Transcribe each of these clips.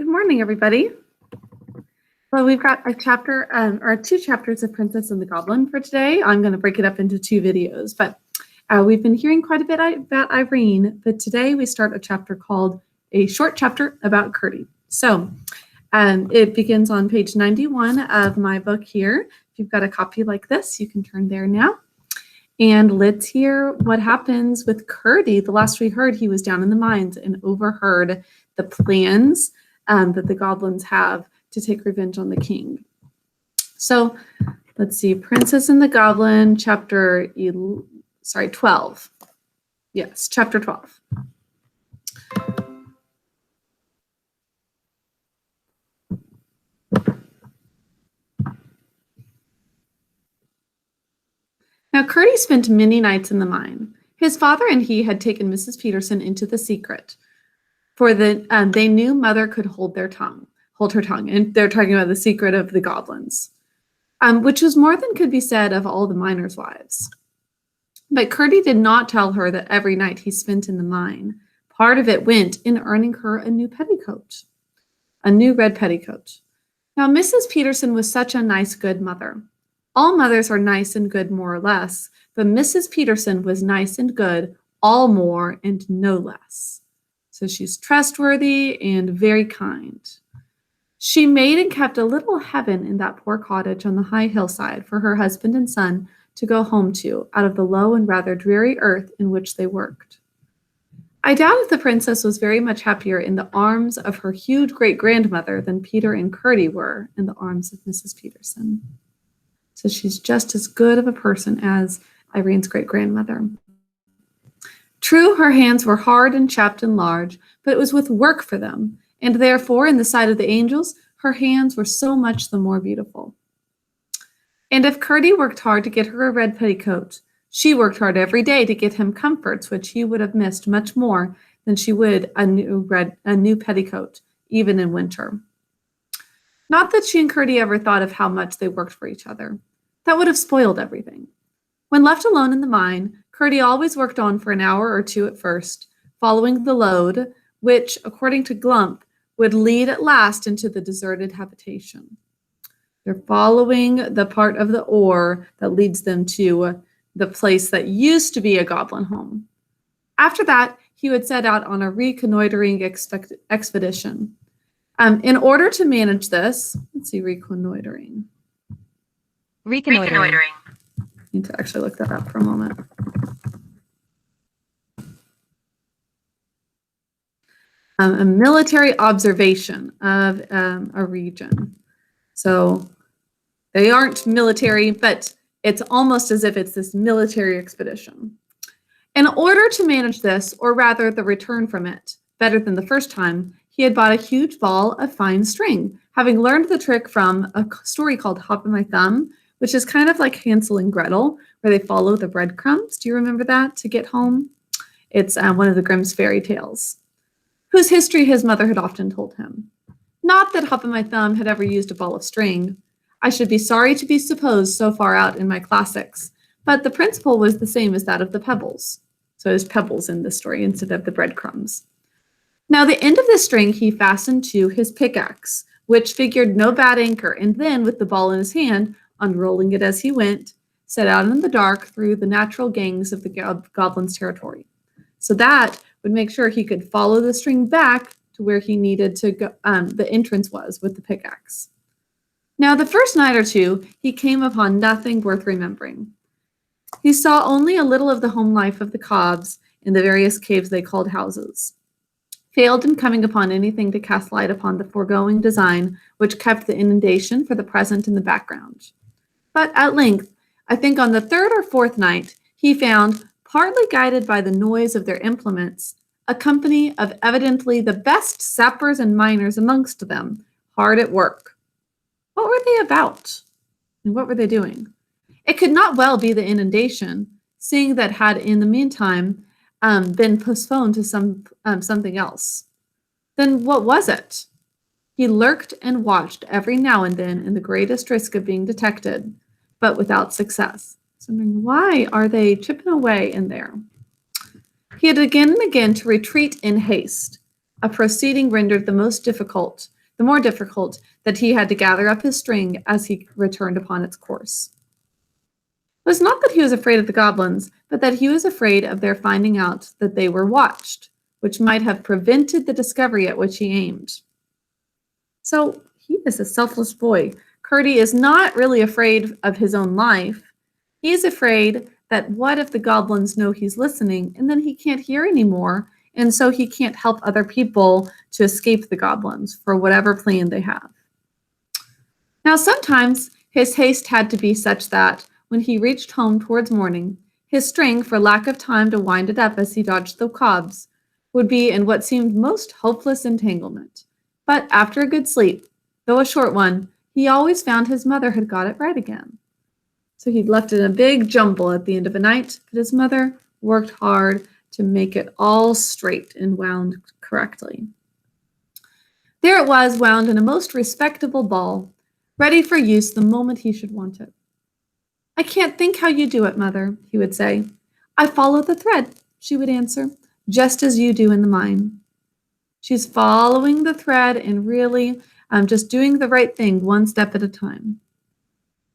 Good morning, everybody. Well, we've got a chapter or two chapters of Princess and the Goblin for today. I'm going to break it up into two videos, but we've been hearing quite a bit about Irene, but today we start a chapter called A Short Chapter About Curdie. So it begins on page 91 of my book here. If you've got a copy like this, you can turn there now. And let's hear what happens with Curdie. The last we heard, he was down in the mines and overheard the plans that the goblins have to take revenge on the king. So let's see, Princess and the Goblin, chapter 12. Yes, chapter 12. Now, Curdie spent many nights in the mine. His father and he had taken Mrs. Peterson into the secret, for they knew Mother could hold her tongue, and they're talking about the secret of the goblins, which was more than could be said of all the miners' wives. But Curdie did not tell her that every night he spent in the mine, part of it went in earning her a new petticoat, a new red petticoat. Now, Mrs. Peterson was such a nice, good mother. All mothers are nice and good, more or less, but Mrs. Peterson was nice and good, all more and no less. So she's trustworthy and very kind. She made and kept a little heaven in that poor cottage on the high hillside for her husband and son to go home to, out of the low and rather dreary earth in which they worked. I doubt if the princess was very much happier in the arms of her huge great-grandmother than Peter and Curdie were in the arms of Mrs. Peterson. So she's just as good of a person as Irene's great-grandmother. True, her hands were hard and chapped and large, but it was with work for them, and therefore, in the sight of the angels, her hands were so much the more beautiful. And if Curdie worked hard to get her a red petticoat, she worked hard every day to get him comforts which he would have missed much more than she would a new petticoat, even in winter. Not that she and Curdie ever thought of how much they worked for each other. That would have spoiled everything. When left alone in the mine, Curdie always worked on for an hour or two at first, following the lode, which, according to Glump, would lead at last into the deserted habitation. They're following the part of the ore that leads them to the place that used to be a goblin home. After that, he would set out on a reconnoitering expedition. In order to manage this, let's see, reconnoitering. Reconnoitering. I need to actually look that up for a moment. A military observation of a region. So they aren't military, but it's almost as if it's this military expedition. In order to manage this, or rather the return from it, better than the first time, he had bought a huge ball of fine string, having learned the trick from a story called Hop on My Thumb, which is kind of like Hansel and Gretel, where they follow the breadcrumbs. Do you remember that, to get home? It's one of the Grimm's fairy tales, whose history his mother had often told him. Not that Hop on My Thumb had ever used a ball of string. I should be sorry to be supposed so far out in my classics, but the principle was the same as that of the pebbles. So there's pebbles in this story instead of the breadcrumbs. Now the end of the string he fastened to his pickaxe, which figured no bad anchor, and then with the ball in his hand, unrolling it as he went, set out in the dark through the natural gangs of the goblin's territory. So that would make sure he could follow the string back to where he needed to go, the entrance was with the pickaxe. Now, the first night or two, he came upon nothing worth remembering. He saw only a little of the home life of the Cobbs in the various caves they called houses. Failed in coming upon anything to cast light upon the foregoing design, which kept the inundation for the present in the background. But at length, I think on the third or fourth night, he found, partly guided by the noise of their implements, a company of evidently the best sappers and miners amongst them, hard at work. What were they about? And what were they doing? It could not well be the inundation, seeing that had in the meantime been postponed to something else. Then what was it? He lurked and watched every now and then in the greatest risk of being detected, but without success. So wondering, why are they chipping away in there? He had again and again to retreat in haste. a proceeding rendered the more difficult that he had to gather up his string as he returned upon its course. It was not that he was afraid of the goblins, but that he was afraid of their finding out that they were watched, which might have prevented the discovery at which he aimed. So he is a selfless boy. Curdy is not really afraid of his own life. He's afraid that what if the goblins know he's listening and then he can't hear anymore, and so he can't help other people to escape the goblins for whatever plan they have. Now, sometimes his haste had to be such that when he reached home towards morning, his string, for lack of time to wind it up as he dodged the cobs, would be in what seemed most hopeless entanglement. But after a good sleep, though a short one, he always found his mother had got it right again. So he'd left it in a big jumble at the end of the night, but his mother worked hard to make it all straight and wound correctly. There it was, wound in a most respectable ball, ready for use the moment he should want it. "I can't think how you do it, Mother," he would say. "I follow the thread," she would answer, "just as you do in the mine." She's following the thread and really just doing the right thing one step at a time.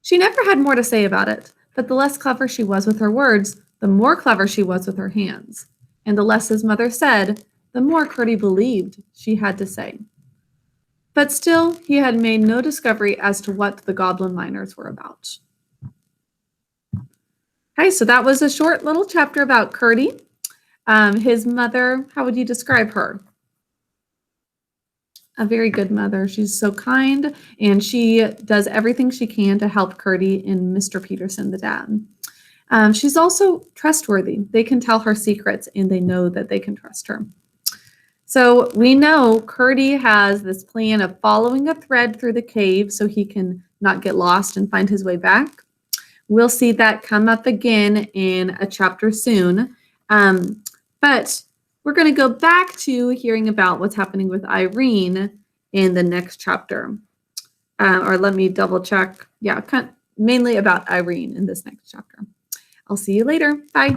She never had more to say about it, but the less clever she was with her words, the more clever she was with her hands. And the less his mother said, the more Curdy believed she had to say. But still, he had made no discovery as to what the goblin miners were about. Okay, so that was a short little chapter about Curdy. His mother, how would you describe her? A very good mother. She's so kind, and she does everything she can to help Curdy and Mr. Peterson, the dad. She's also trustworthy. They can tell her secrets, and they know that they can trust her. So we know Curdy has this plan of following a thread through the cave so he can not get lost and find his way back. We'll see that come up again in a chapter soon. But we're going to go back to hearing about what's happening with Irene in the next chapter. Or let me double check. Yeah, mainly about Irene in this next chapter. I'll see you later. Bye.